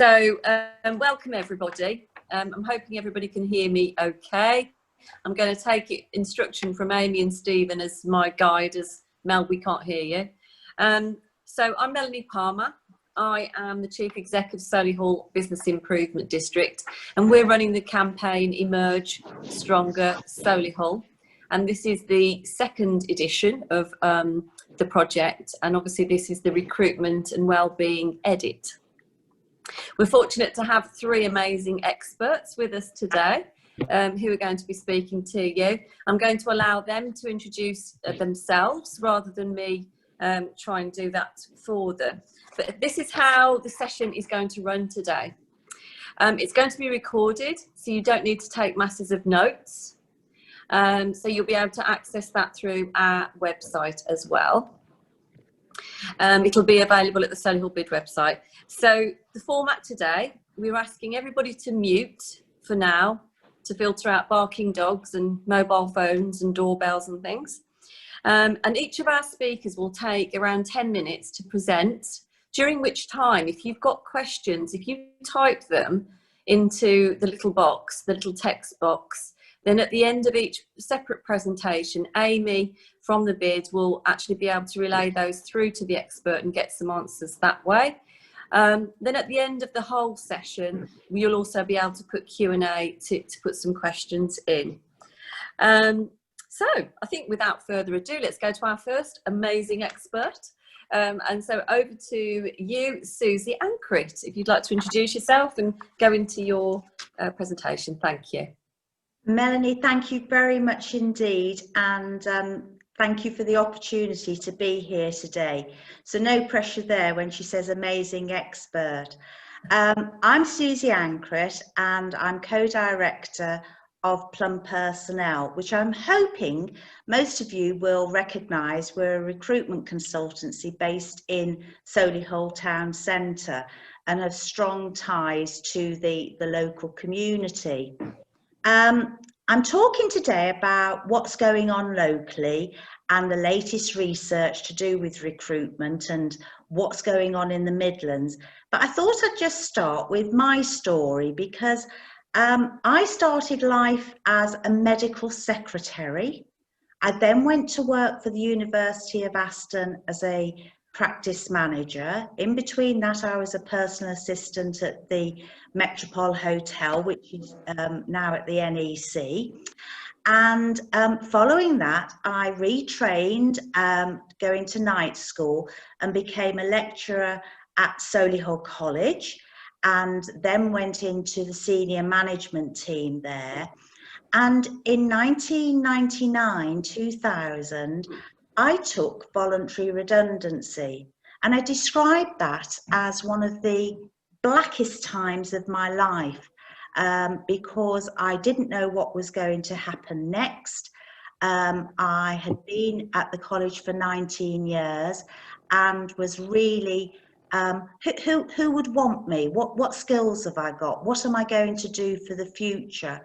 Welcome everybody. I'm hoping everybody can hear me okay. I'm going to take instruction from Amy and Stephen as my guide, as Mel, we can't hear you. So I'm Melanie Palmer. I am the Chief Exec of Solihull Business Improvement District, and we're running the campaign Emerge Stronger Solihull. And this is the second edition of the project, and obviously this is the recruitment and wellbeing edit. We're fortunate to have three amazing experts with us today who are going to be speaking to you. I'm going to allow them to introduce themselves rather than me try and do that for them. But this is how the session is going to run today. It's going to be recorded, so you don't need to take masses of notes. So you'll be able to access that through our website as well. It'll be available at the Solihull Bid website. So the format today, we're asking everybody to mute for now, to filter out barking dogs and mobile phones and doorbells and things. And each of our speakers will take around 10 minutes to present, during which time, if you've got questions, if you type them into the little box, the little text box, then at the end of each separate presentation, Amy from the bid will actually be able to relay those through to the expert and get some answers that way. Then at the end of the whole session, you'll also be able to put Q&A to put some questions in. So I think without further ado, let's go to our first amazing expert. And so over to you, SUSIE ANKRETT, if you'd like to introduce yourself and go into your presentation. Thank you. Melanie, thank you very much indeed, and thank you for the opportunity to be here today. So no pressure there when she says amazing expert. I'm SUSIE ANKRETT and I'm co-director of Plum Personnel, which I'm hoping most of you will recognise. We're a recruitment consultancy based in Solihull town centre and have strong ties to the local community. I'm talking today about what's going on locally and the latest research to do with recruitment and what's going on in the Midlands. But I thought I'd just start with my story because I started life as a medical secretary. I then went to work for the University of Aston as a practice manager. In between that, I was a personal assistant at the Metropole Hotel, which is now at the NEC. And following that, I retrained going to night school and became a lecturer at Solihull College, and then went into the senior management team there. And in 1999, 2000, I took voluntary redundancy, and I described that as one of the blackest times of my life because I didn't know what was going to happen next. I had been at the college for 19 years and was really, who would want me? What skills have I got? What am I going to do for the future?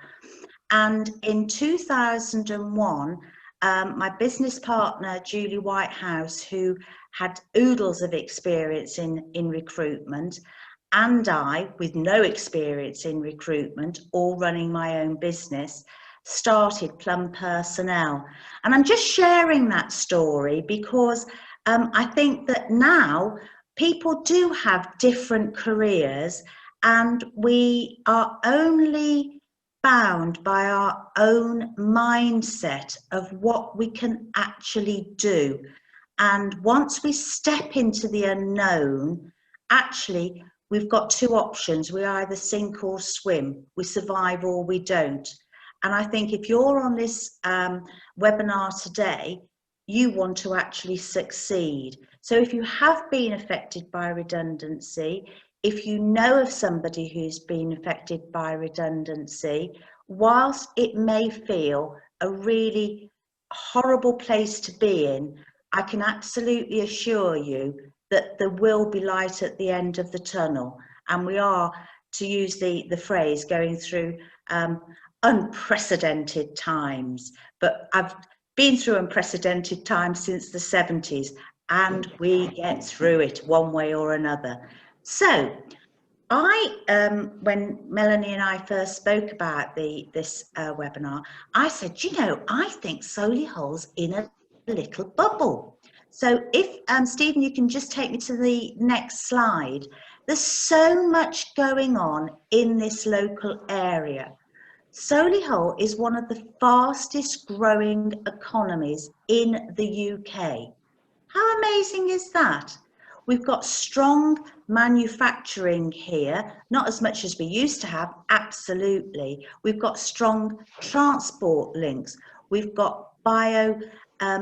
And in 2001, my business partner, Julie Whitehouse, who had oodles of experience in recruitment, and I, with no experience in recruitment or running my own business, started Plum Personnel. And I'm just sharing that story because I think that now people do have different careers, and we are only bound by our own mindset of what we can actually do. And once we step into the unknown, actually, we've got two options. We either sink or swim. We survive or we don't. And I think if you're on this webinar today, you want to actually succeed. So if you have been affected by redundancy, if you know of somebody who's been affected by redundancy, whilst it may feel a really horrible place to be in, I can absolutely assure you that there will be light at the end of the tunnel. And we are, to use the phrase, going through unprecedented times. But I've been through unprecedented times since the 70s, and we get through it one way or another. So When Melanie and I first spoke about this webinar, I said, you know, I think Solihull's in a little bubble. So if, Stephen, you can just take me to the next slide. There's so much going on in this local area. Solihull is one of the fastest growing economies in the UK. How amazing is that? We've got strong manufacturing here, not as much as we used to have, absolutely. We've got strong transport links. We've got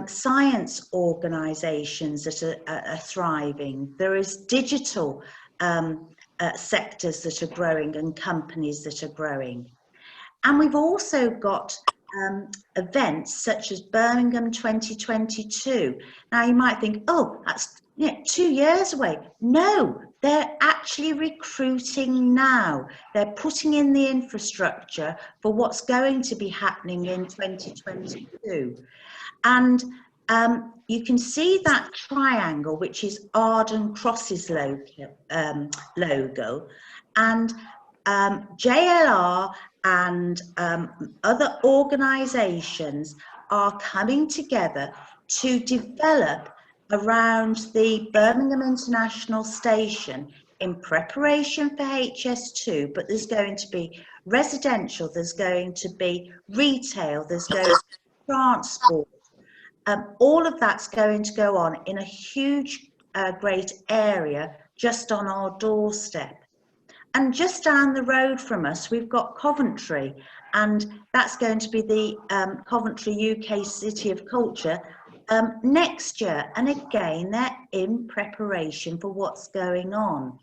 science organisations that are thriving. There is digital sectors that are growing and companies that are growing. And we've also got events such as Birmingham 2022. Now you might think, oh, that's 2 years away. No, they're actually recruiting now. They're putting in the infrastructure for what's going to be happening in 2022. And you can see that triangle, which is Arden Cross's logo, and JLR and other organisations are coming together to develop around the Birmingham International Station in preparation for HS2, but there's going to be residential, there's going to be retail, there's going to be transport. All of that's going to go on in a huge, great area just on our doorstep. And just down the road from us, we've got Coventry, and that's going to be the Coventry UK City of Culture next year. And again, they're in preparation for what's going on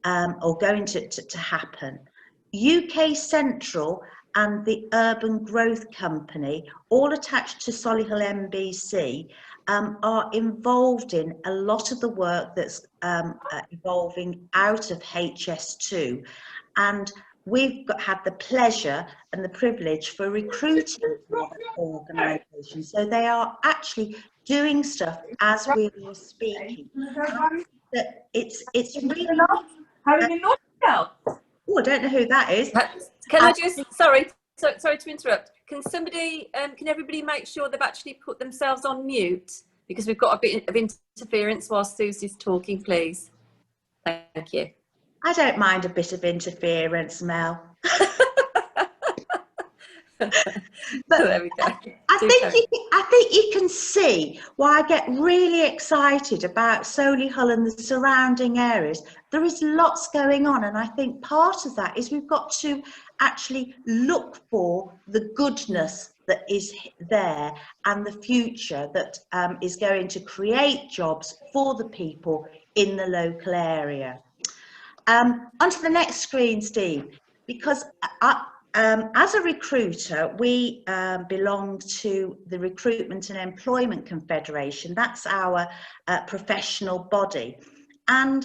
or going to happen. UK Central and the Urban Growth Company, all attached to Solihull MBC, are involved in a lot of the work that's evolving out of HS2, and we've had the pleasure and the privilege for recruiting for that organisation. So they are actually doing stuff as we were speaking. That it's really. Oh, I don't know who that is. Can I just, sorry to interrupt. Can somebody, can everybody make sure they've actually put themselves on mute? Because we've got a bit of interference while Susie's talking, please. Thank you. I don't mind a bit of interference, Mel. But there we go. I think you can see why I get really excited about Solihull and the surrounding areas. There is lots going on, and I think part of that is we've got to actually look for the goodness that is there and the future that is going to create jobs for the people in the local area. Onto the next screen, Steve, because as a recruiter, we belong to the Recruitment and Employment Confederation. That's our professional body. And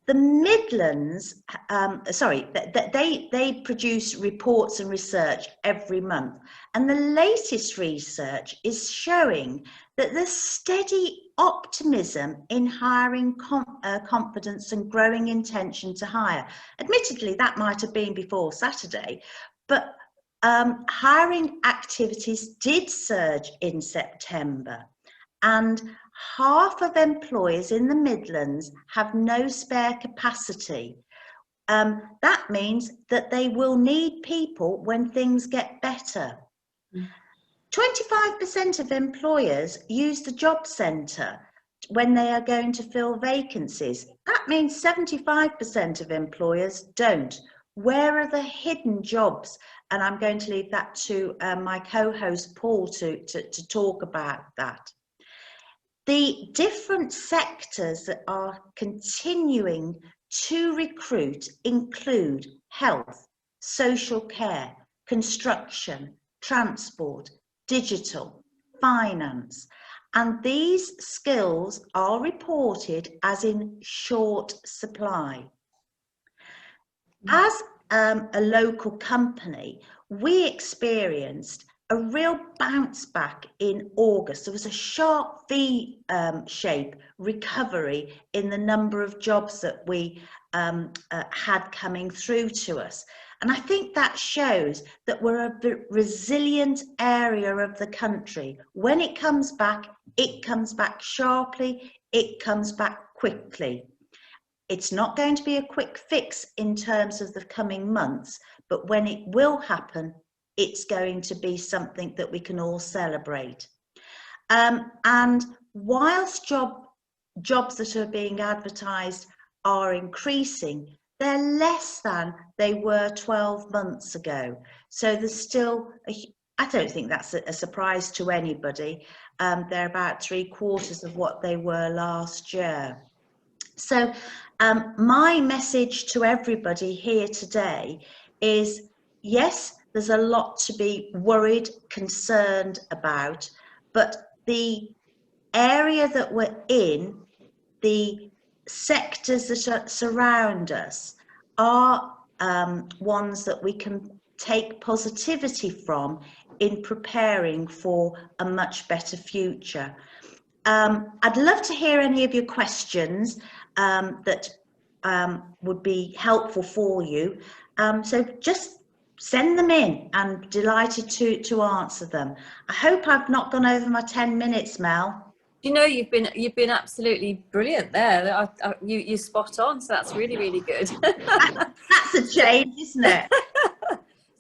the Midlands, they produce reports and research every month. And the latest research is showing that there's steady optimism in hiring confidence and growing intention to hire. Admittedly, that might have been before Saturday, but hiring activities did surge in September, and half of employers in the Midlands have no spare capacity. That means that they will need people when things get better. 25% of employers use the job centre when they are going to fill vacancies. That means 75% of employers don't. Where are the hidden jobs? And I'm going to leave that to my co-host Paul to talk about that. The different sectors that are continuing to recruit include health, social care, construction, transport, digital, finance, and these skills are reported as in short supply. As a local company, we experienced a real bounce back in August. There was a sharp V-shape recovery in the number of jobs that we had coming through to us. And I think that shows that we're a resilient area of the country. When it comes back sharply, it comes back quickly. It's not going to be a quick fix in terms of the coming months, but when it will happen, it's going to be something that we can all celebrate. And whilst jobs that are being advertised are increasing, they're less than they were 12 months ago. So there's still, I don't think that's a surprise to anybody. They're about 3/4 of what they were last year. So my message to everybody here today is, yes, there's a lot to be worried, concerned about, but the area that we're in, the sectors that surround us, are ones that we can take positivity from in preparing for a much better future. I'd love to hear any of your questions that would be helpful for you. So just send them in. I'm delighted to answer them. I hope I've not gone over my 10 minutes, Mel. You know, you've been absolutely brilliant there. You're spot on, so that's really, really good. That's a change, isn't it?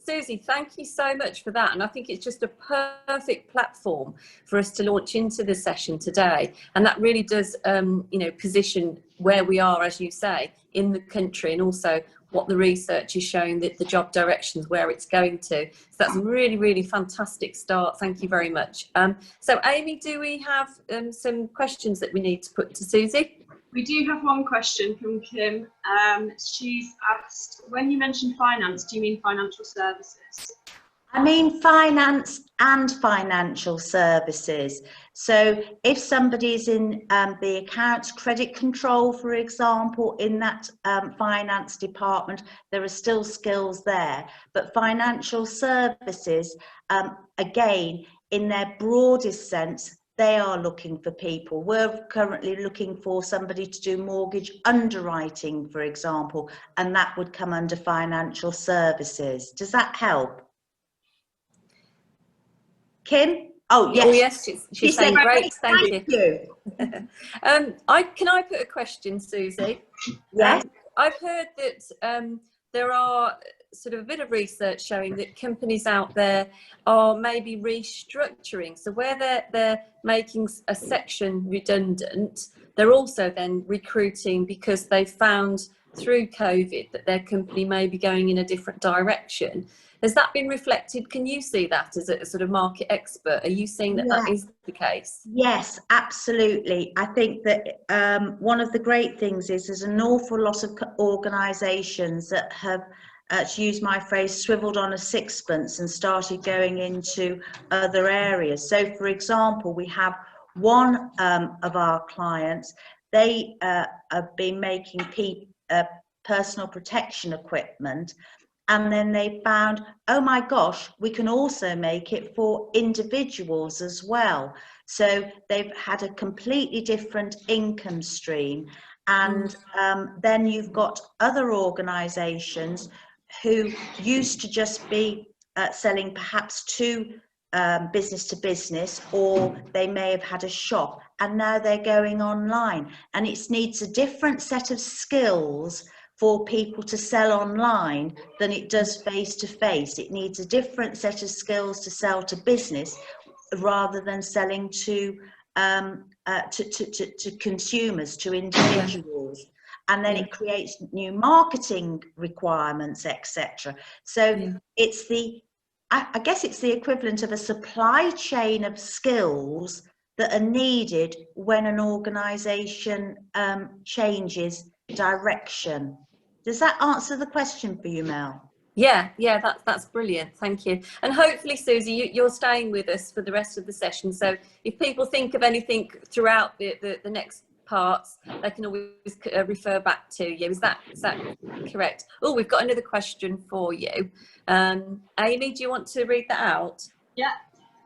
Susie, thank you so much for that. And I think it's just a perfect platform for us to launch into the session today. And that really does, you know, position where we are, as you say, in the country, and also what the research is showing, that the job directions, where it's going to. So that's a really, really fantastic start. Thank you very much. So Amy, do we have some questions that we need to put to Susie? We do have one question from Kim. She's asked, when you mention finance, do you mean financial services? I mean finance and financial services. So if somebody's in the accounts credit control, for example, in that finance department, there are still skills there. But financial services, again, in their broadest sense, they are looking for people. We're currently looking for somebody to do mortgage underwriting, for example, and that would come under financial services. Does that help? Kim? Oh, yes. Oh, yes, she's saying great. Thank you. Can I put a question, Susie? Yes. I've heard that there are sort of a bit of research showing that companies out there are maybe restructuring. So where they're making a section redundant, they're also then recruiting because they found through COVID that their company may be going in a different direction. Has that been reflected? Can you see that as a sort of market expert? Are you seeing that that is the case? Yes, absolutely. I think that one of the great things is there's an awful lot of organisations that have, to use my phrase, swiveled on a sixpence and started going into other areas. So, for example, we have one of our clients, they have been making personal protection equipment, and then they found, oh my gosh, we can also make it for individuals as well. So they've had a completely different income stream. And then you've got other organisations who used to just be selling perhaps to business to business, or they may have had a shop, and now they're going online. And it needs a different set of skills for people to sell online than it does face to face. It needs a different set of skills to sell to business rather than selling to consumers, to individuals. And then it creates new marketing requirements, etc. So it's I guess it's the equivalent of a supply chain of skills that are needed when an organisation changes direction. Does that answer the question for you, Mel? Yeah, that's brilliant. Thank you. And hopefully, Susie, you're staying with us for the rest of the session. So if people think of anything throughout the next parts, they can always refer back to you. Is that correct? Oh, we've got another question for you. Amy, do you want to read that out? Yeah.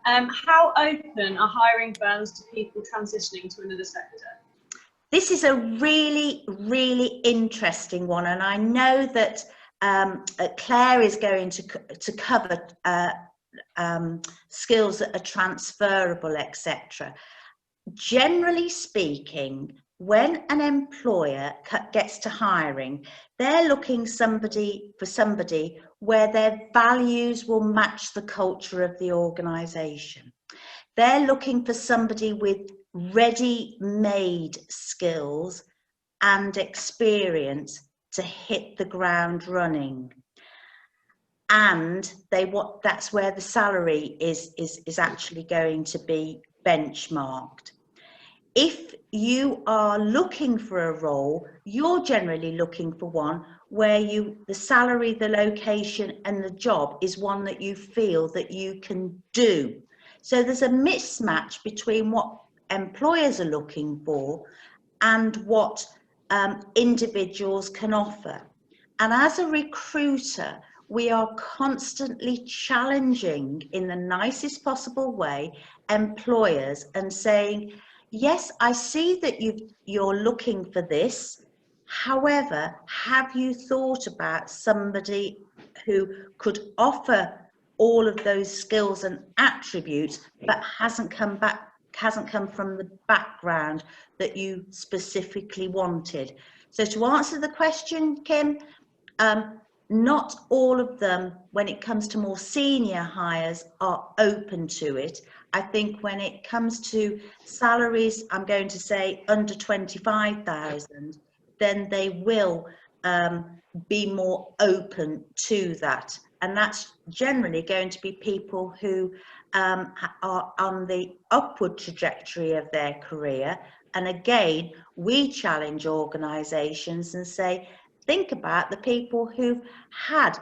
How open are hiring firms to people transitioning to another sector? This is a really, really interesting one, and I know that Claire is going to cover skills that are transferable, etc. Generally speaking, when an employer gets to hiring, they're looking for somebody where their values will match the culture of the organisation. They're looking for somebody with ready-made skills and experience to hit the ground running. And that's where the salary is actually going to be benchmarked. If you are looking for a role, you're generally looking for one where the salary, the location and the job is one that you feel that you can do. So there's a mismatch between what employers are looking for and what individuals can offer. And as a recruiter, we are constantly challenging, in the nicest possible way, employers and saying, yes, I see that you're looking for this. However, have you thought about somebody who could offer all of those skills and attributes, but hasn't come from the background that you specifically wanted? So to answer the question, Kim, not all of them, when it comes to more senior hires, are open to it. I think when it comes to salaries, I'm going to say under 25,000, then they will be more open to that. And that's generally going to be people who are on the upward trajectory of their career. And again, we challenge organisations and say, think about the people who've had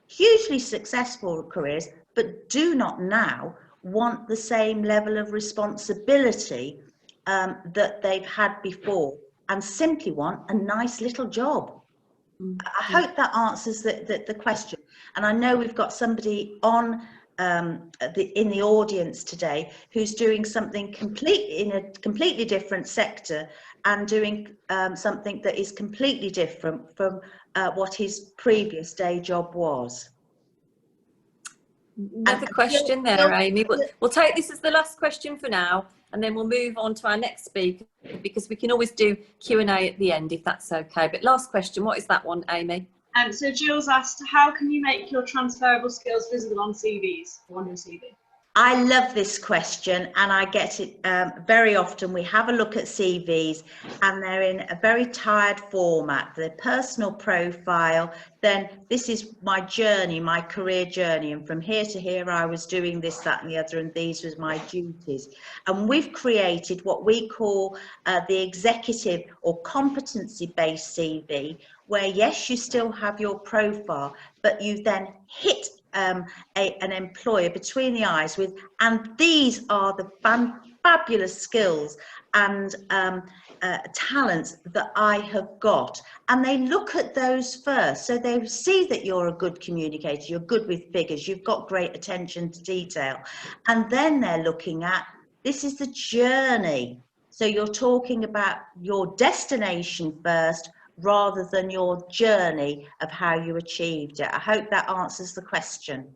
hugely successful careers, but do not now want the same level of responsibility that they've had before, and simply want a nice little job. I hope that answers the question. And I know we've got somebody on in the audience today who's doing something in a completely different sector and doing something that is completely different from what his previous day job was. Another question there, Amy. We'll take this as the last question for now, and then we'll move on to our next speaker, because we can always do Q&A at the end if that's okay. But last question, what is that one, Amy? So Jill's asked, how can you make your transferable skills visible on CVs, or on your CV? I love this question, and I get it very often. We have a look at CVs and they're in a very tired format, the personal profile, then this is my journey, my career journey, and from here to here I was doing this, that and the other, and these was my duties. And we've created what we call the executive or competency-based CV, where yes, you still have your profile, but you then hit an employer between the eyes with, and these are the fabulous skills and talents that I have got. And they look at those first. So they see that you're a good communicator, you're good with figures, you've got great attention to detail. And then they're looking at, this is the journey. So you're talking about your destination first, rather than your journey of how you achieved it. I hope that answers the question.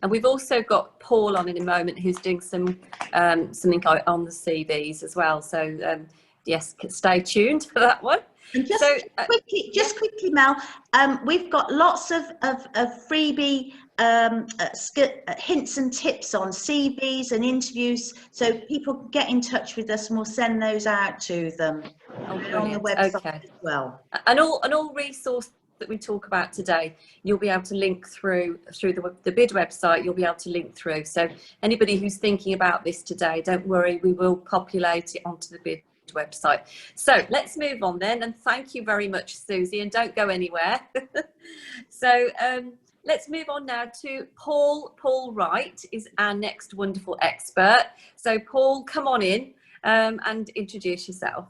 And we've also got Paul on in a moment, who's doing some something on the CVs as well. So yes, stay tuned for that one. And just quickly, Mel, we've got lots of freebie hints and tips on CVs and interviews, so people can get in touch with us and we'll send those out to them on the website as well. And all resources that we talk about today, you'll be able to link through the BID website. You'll be able to link through. So anybody who's thinking about this today, don't worry, we will populate it onto the BID website. So let's move on then, and thank you very much, Susie, and don't go anywhere. So let's move on now to Paul. Paul Wright is our next wonderful expert. So Paul, come on in and introduce yourself.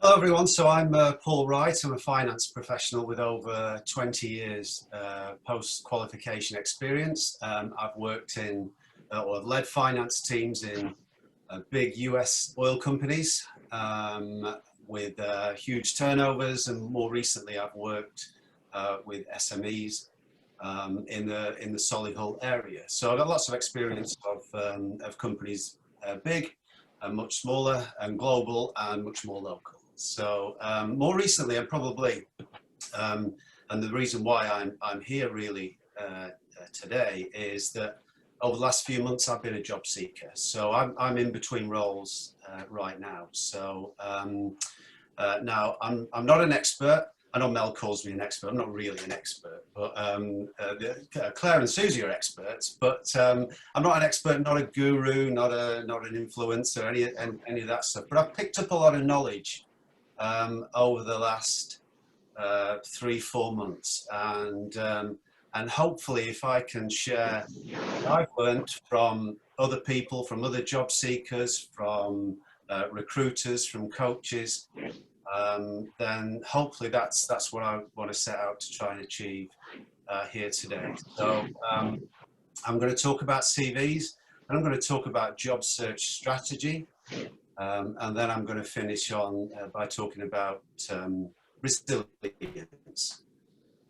Hello everyone, so I'm Paul Wright. I'm a finance professional with over 20 years post-qualification experience. I've worked in or I've led finance teams in big US oil companies, with huge turnovers, and more recently I've worked with SMEs in the Solihull area. So I've got lots of experience of companies big and much smaller and global and much more local. So more recently, and probably, and the reason why I'm here really today is that over the last few months I've been a job seeker. So I'm in between roles right now. So now I'm not an expert. I know Mel calls me an expert. I'm not really an expert, but Claire and Susie are experts. But I'm not an expert, not a guru, not an influencer, any of that stuff. But I've picked up a lot of knowledge over the last 3-4 months, and hopefully, if I can share what I've learned from other people, from other job seekers, from recruiters, from coaches. Then hopefully that's what I want to set out to try and achieve here today. So I'm going to talk about CVs, and I'm going to talk about job search strategy, and then I'm going to finish on by talking about resilience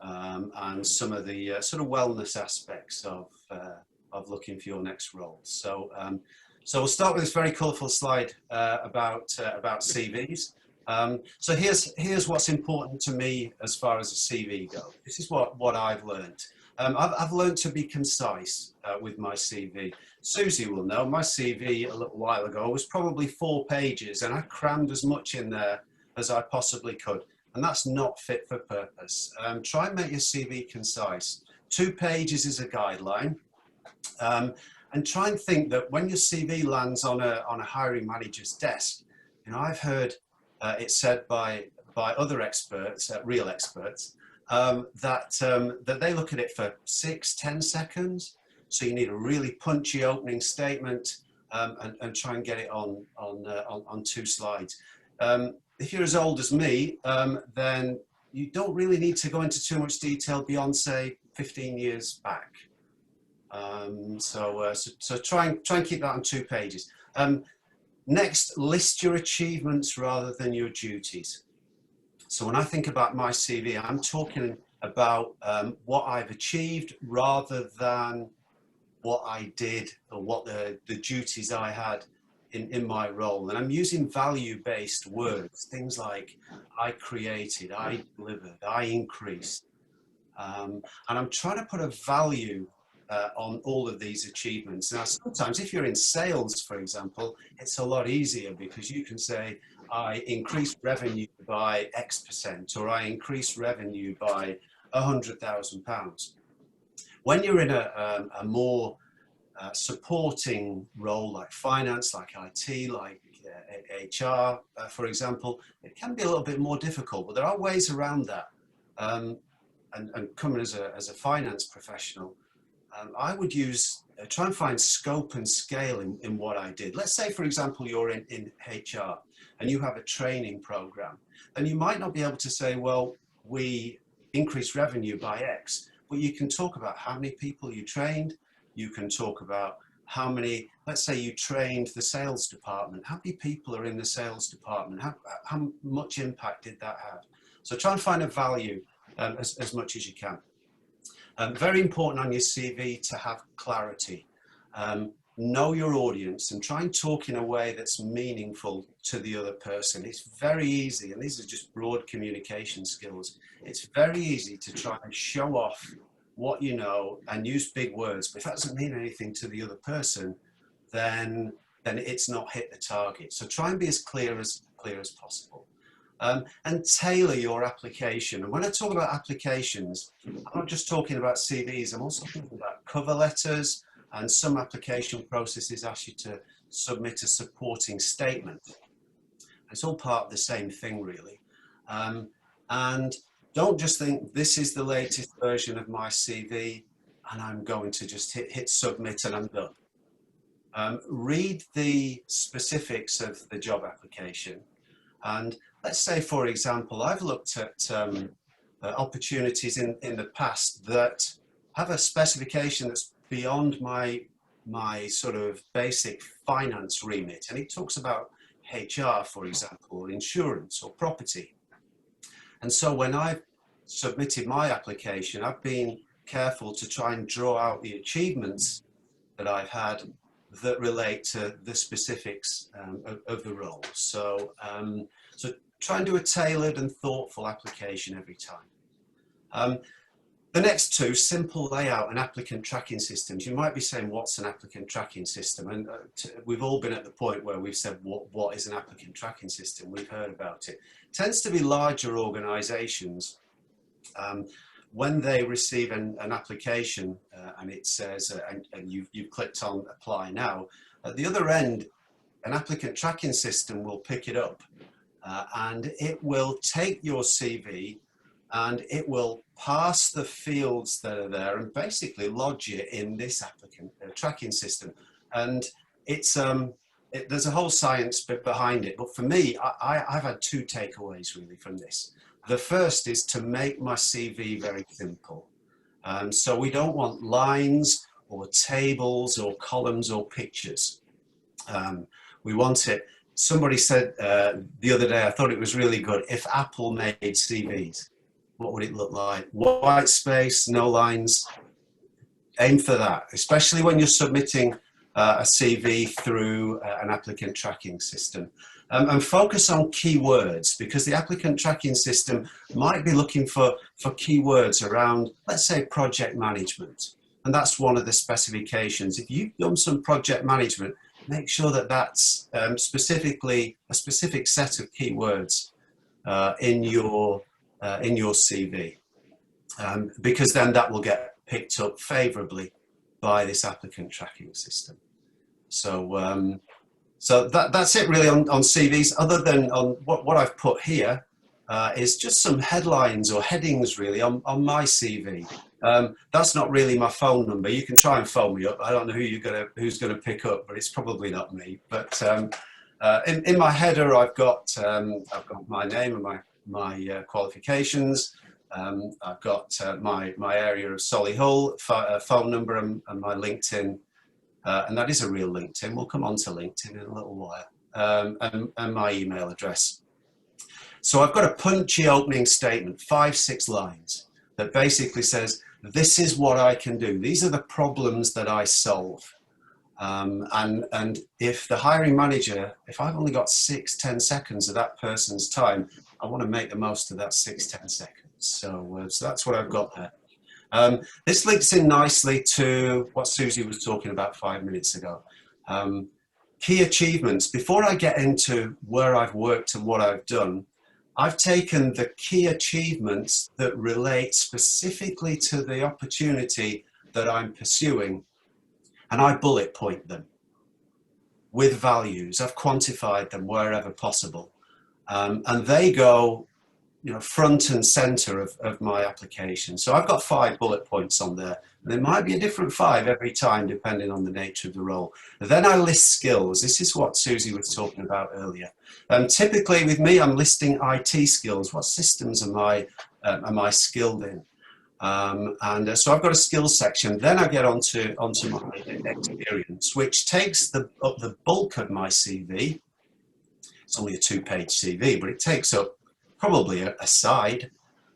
and some of the sort of wellness aspects of looking for your next role. So so we'll start with this very colourful slide about CVs. So here's what's important to me as far as a CV goes. This is what I've learned. I've learned to be concise with my CV. Susie will know my CV a little while ago was probably 4 pages, and I crammed as much in there as I possibly could. And that's not fit for purpose. Try and make your CV concise. 2 pages is a guideline. And try and think that when your CV lands on a hiring manager's desk, you know, I've heard it said by other experts, real experts, that they look at it for 6-10 seconds. So you need a really punchy opening statement and try and get it on 2 slides. If you're as old as me, then you don't really need to go into too much detail beyond, say, 15 years back. So try and keep that on 2 pages. Next, list your achievements rather than your duties. So when I think about my CV, I'm talking about what I've achieved rather than what I did or what the duties I had in my role. And I'm using value-based words, things like I created, I delivered, I increased. And I'm trying to put a value on all of these achievements. Now, sometimes if you're in sales, for example, it's a lot easier because you can say, I increased revenue by X%, or I increased revenue by £100,000. When you're in a more supporting role like finance, like IT, like HR, for example, it can be a little bit more difficult, but there are ways around that. And coming as a finance professional, I would try and find scope and scale in what I did. Let's say, for example, you're in HR and you have a training program, then you might not be able to say, well, we increased revenue by X, but you can talk about how many people you trained. You can talk about how many, let's say you trained the sales department. How many people are in the sales department? How much impact did that have? So try and find a value as much as you can. Very important on your CV to have clarity. Know your audience and try and talk in a way that's meaningful to the other person. It's very easy, and these are just broad communication skills. It's very easy to try and show off what you know and use big words, but if that doesn't mean anything to the other person, then it's not hit the target. So try and be as clear as possible. And tailor your application. And when I talk about applications, I'm not just talking about CVs, I'm also talking about cover letters, and some application processes ask you to submit a supporting statement. It's all part of the same thing, really. And don't just think this is the latest version of my CV and I'm going to just hit submit and I'm done. Read the specifics of the job application. And let's say, for example, I've looked at opportunities in the past that have a specification that's beyond my sort of basic finance remit. And it talks about, HR, for example, or insurance or property. And so when I've submitted my application, I've been careful to try and draw out the achievements that I've had that relate to the specifics of the role. So, so try and do a tailored and thoughtful application every time. The next two, simple layout and applicant tracking systems. You might be saying, what's an applicant tracking system? And we've all been at the point where we've said, what is an applicant tracking system? We've heard about it. It tends to be larger organizations. When they receive an application and it says, and you've clicked on apply now, at the other end, an applicant tracking system will pick it up and it will take your CV and it will parse the fields that are there and basically lodge it in this applicant tracking system. And it's there's a whole science bit behind it. But for me, I've had two takeaways really from this. The first is to make my CV very simple. So we don't want lines or tables or columns or pictures. We want it, somebody said the other day, I thought it was really good, if Apple made CVs, what would it look like? White space, no lines. Aim for that, especially when you're submitting a CV through an applicant tracking system. And focus on keywords, because the applicant tracking system might be looking for keywords around, let's say, project management. And that's one of the specifications. If you've done some project management, make sure that that's specifically a specific set of keywords in your CV, because then that will get picked up favorably by this applicant tracking system. So, so that's it really on CVs, other than on what I've put here is just some headlines or headings really on my CV. That's not really my phone number. You can try and phone me up. I don't know who's gonna pick up, but it's probably not me. But in my header, I've got my name and my qualifications. I've got my area of Solihull, phone number, and my LinkedIn. And that is a real LinkedIn. We'll come on to LinkedIn in a little while. And my email address. So I've got a punchy opening statement, 5-6 lines, that basically says, this is what I can do. These are the problems that I solve. And if the hiring manager, if I've only got 6-10 seconds of that person's time, I want to make the most of that 6-10 seconds. So, so that's what I've got there. This links in nicely to what Susie was talking about 5 minutes ago. Key achievements. Before I get into where I've worked and what I've done, I've taken the key achievements that relate specifically to the opportunity that I'm pursuing, and I bullet point them with values. I've quantified them wherever possible, and they go, you know, front and center of my application. So I've got 5 bullet points on there. And there might be a different 5 every time, depending on the nature of the role. And then I list skills. This is what Susie was talking about earlier. Typically with me, I'm listing IT skills. What systems am I skilled in? So I've got a skills section. Then I get onto my experience, which takes up the bulk of my CV. It's only a 2-page CV, but it takes up probably a side,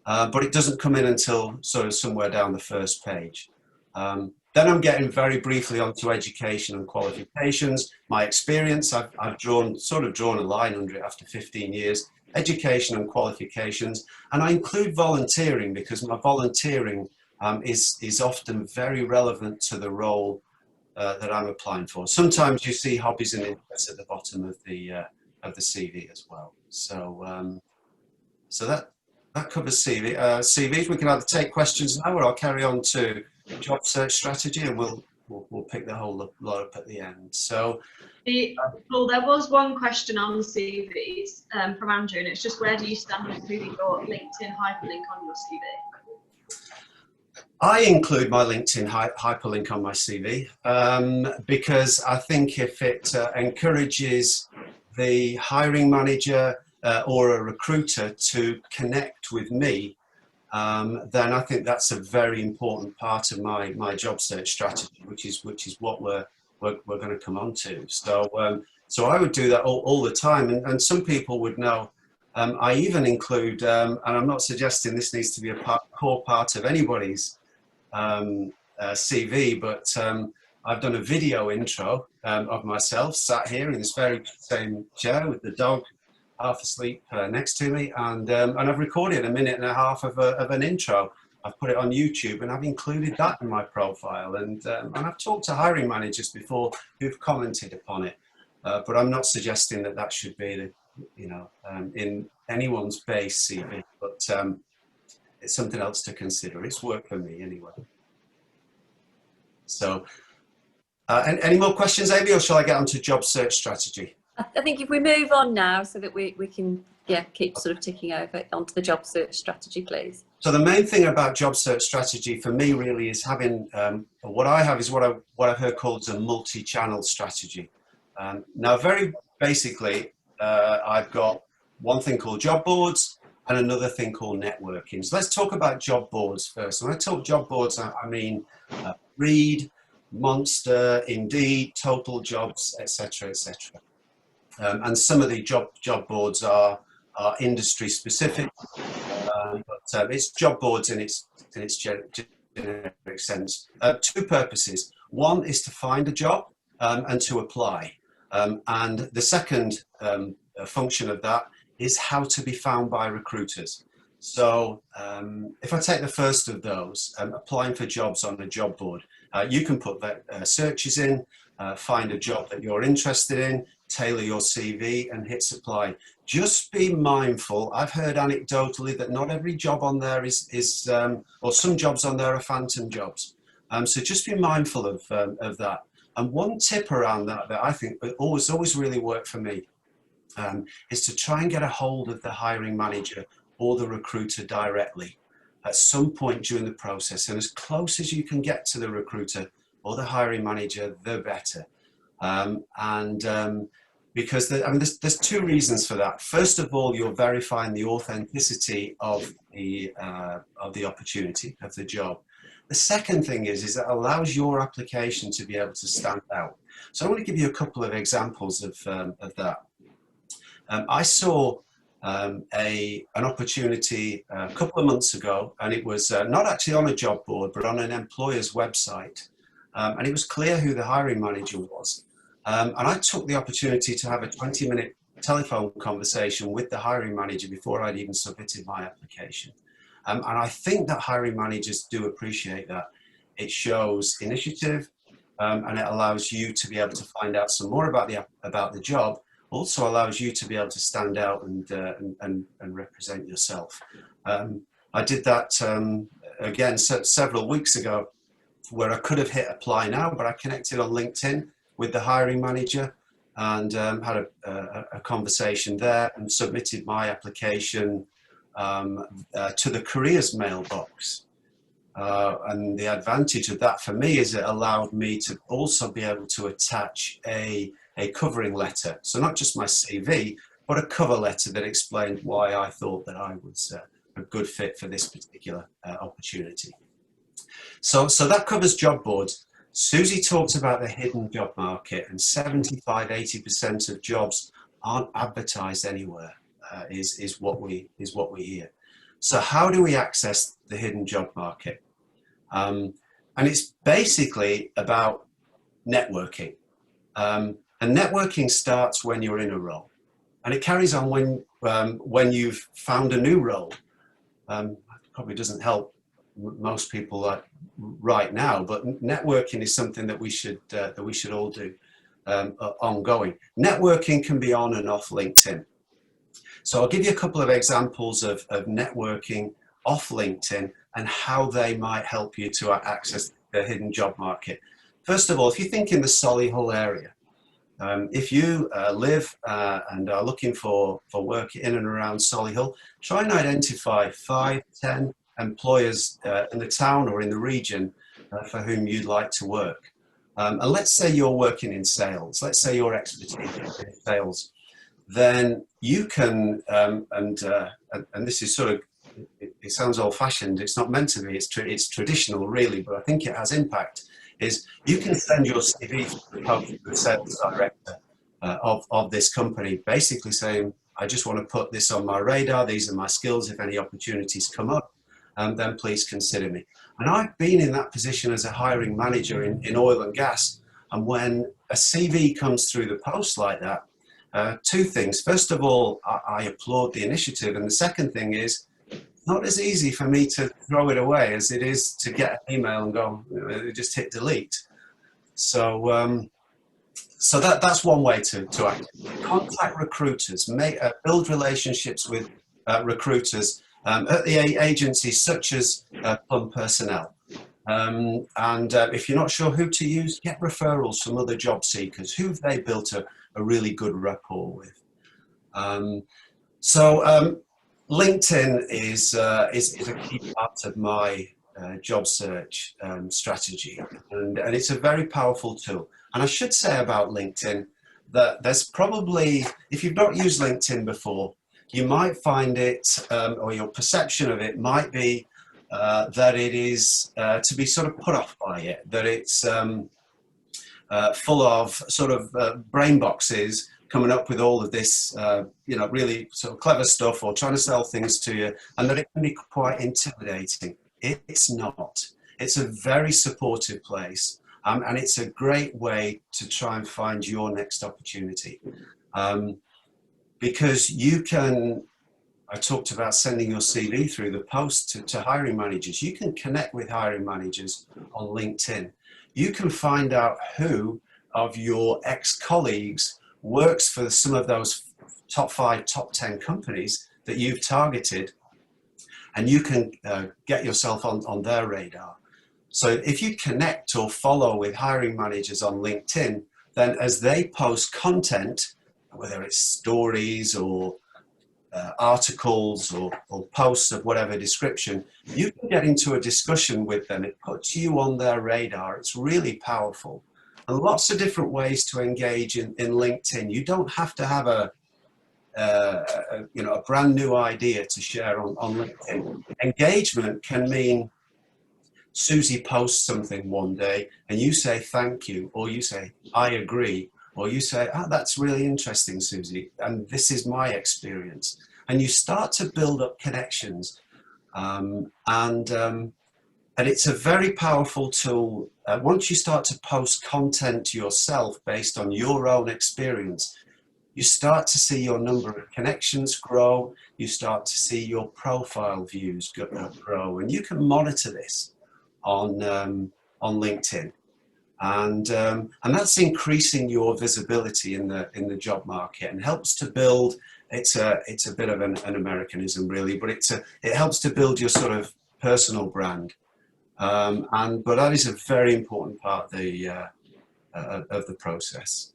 but it doesn't come in until sort of somewhere down the first page. Then I'm getting very briefly onto education and qualifications. My experience, I've sort of drawn a line under it after 15 years, education and qualifications. And I include volunteering because my volunteering is often very relevant to the role that I'm applying for. Sometimes you see hobbies and interests at the bottom of the CV as well. So, so that covers CVs. We can either take questions now, or I'll carry on to job search strategy, and we'll pick the whole lot up at the end. So, Paul, there was one question on CVs from Andrew, and it's just, where do you stand with including your LinkedIn hyperlink on your CV? I include my LinkedIn hyperlink on my CV because I think if it encourages the hiring manager or a recruiter to connect with me, then I think that's a very important part of my job search strategy, which is what we're going to come on to. So So I would do that all the time, and some people would know. I even include, and I'm not suggesting this needs to be a core part of anybody's CV, but I've done a video intro of myself sat here in this very same chair with the dog half asleep next to me, and I've recorded 1.5 minutes of an intro. I've put it on YouTube, and I've included that in my profile, and I've talked to hiring managers before who've commented upon it, but I'm not suggesting that that should be the, in anyone's base CV, but it's something else to consider. It's worked for me anyway. So, any more questions, Amy, or shall I get on to job search strategy? I think if we move on now so that we can keep sort of ticking over onto the job search strategy, please. So the main thing about job search strategy for me really is having, what I have is what I've heard called a multi-channel strategy. Now, very basically, I've got one thing called job boards and another thing called networking. So let's talk about job boards first. When I talk job boards, I mean Reed, Monster, Indeed, Total Jobs, etc., etc. And some of the job boards are industry specific, but it's job boards in its generic sense. Two purposes. One is to find a job and to apply. And the second function of that is how to be found by recruiters. So if I take the first of those, applying for jobs on a job board, you can put searches in, find a job that you're interested in, tailor your CV and hit supply. Just be mindful. I've heard anecdotally that not every job on there is or some jobs on there are phantom jobs. So just be mindful of that. And one tip around that I think always really worked for me is to try and get a hold of the hiring manager or the recruiter directly at some point during the process. And as close as you can get to the recruiter or the hiring manager, the better. Because there's two reasons for that. First of all, you're verifying the authenticity of the opportunity, of the job. The second thing is it allows your application to be able to stand out. So I want to give you a couple of examples of that. I saw an opportunity a couple of months ago, and it was not actually on a job board, but on an employer's website. And it was clear who the hiring manager was. And I took the opportunity to have a 20-minute telephone conversation with the hiring manager before I'd even submitted my application. And I think that hiring managers do appreciate that. It shows initiative, and it allows you to be able to find out some more about the job. Also allows you to be able to stand out and represent yourself. I did that again several weeks ago, where I could have hit apply now, but I connected on LinkedIn with the hiring manager and had a conversation there and submitted my application to the careers mailbox. And the advantage of that for me is it allowed me to also be able to attach a covering letter. So not just my CV, but a cover letter that explained why I thought that I was a good fit for this particular opportunity. So that covers job boards. SUSIE talks about the hidden job market, and 75–80% of jobs aren't advertised anywhere, is what we hear. So how do we access the hidden job market? And it's basically about networking. And networking starts when you're in a role, and it carries on when you've found a new role. Probably doesn't help most people right now, but networking is something that we should all do ongoing. Networking can be on and off LinkedIn. So I'll give you a couple of examples of networking off LinkedIn and how they might help you to access the hidden job market. First of all, if you think in the Solihull area, if you live and are looking for work in and around Solihull, try and identify 5–10 employers in the town or in the region for whom you'd like to work. And let's say you're working in sales, let's say your expertise is in sales, then you can, and this is sort of, it sounds old-fashioned, it's not meant to be, it's traditional really, but I think it has impact, is you can send your CV to the sales director of this company, basically saying, I just want to put this on my radar. These are my skills. If any opportunities come up, then please consider me. And I've been in that position as a hiring manager in oil and gas. And when a CV comes through the post like that, two things. First of all, I applaud the initiative. And the second thing is, not as easy for me to throw it away as it is to get an email and go, just hit delete. So, so that's one way to act. Contact recruiters, build relationships with recruiters at the agencies such as Plum Personnel. And if you're not sure who to use, get referrals from other job seekers who they built a really good rapport with. LinkedIn is a key part of my job search strategy, and it's a very powerful tool. And I should say about LinkedIn that there's probably, if you've not used LinkedIn before, you might find it, or your perception of it might be that it is to be sort of put off by it, that it's full of sort of brain boxes coming up with all of this, really sort of clever stuff or trying to sell things to you, and that it can be quite intimidating. It's not. It's a very supportive place, and it's a great way to try and find your next opportunity. Because you can, I talked about sending your CV through the post to hiring managers. You can connect with hiring managers on LinkedIn. You can find out who of your ex-colleagues works for some of those top 5, top 10 companies that you've targeted, and you can get yourself on their radar. So if you connect or follow with hiring managers on LinkedIn, then as they post content, whether it's stories or articles or posts of whatever description, you can get into a discussion with them. It puts you on their radar. It's really powerful. And lots of different ways to engage in LinkedIn. You don't have to have a brand new idea to share on LinkedIn. Engagement can mean Susie posts something one day and you say thank you, or you say I agree, or you say, oh, that's really interesting, Susie, and this is my experience. And you start to build up connections. And it's a very powerful tool. Once you start to post content yourself based on your own experience, you start to see your number of connections grow. You start to see your profile views grow. And you can monitor this on LinkedIn. And that's increasing your visibility in the job market, and helps to build. It's a bit of an Americanism really, but it helps to build your sort of personal brand. But that is a very important part of the process.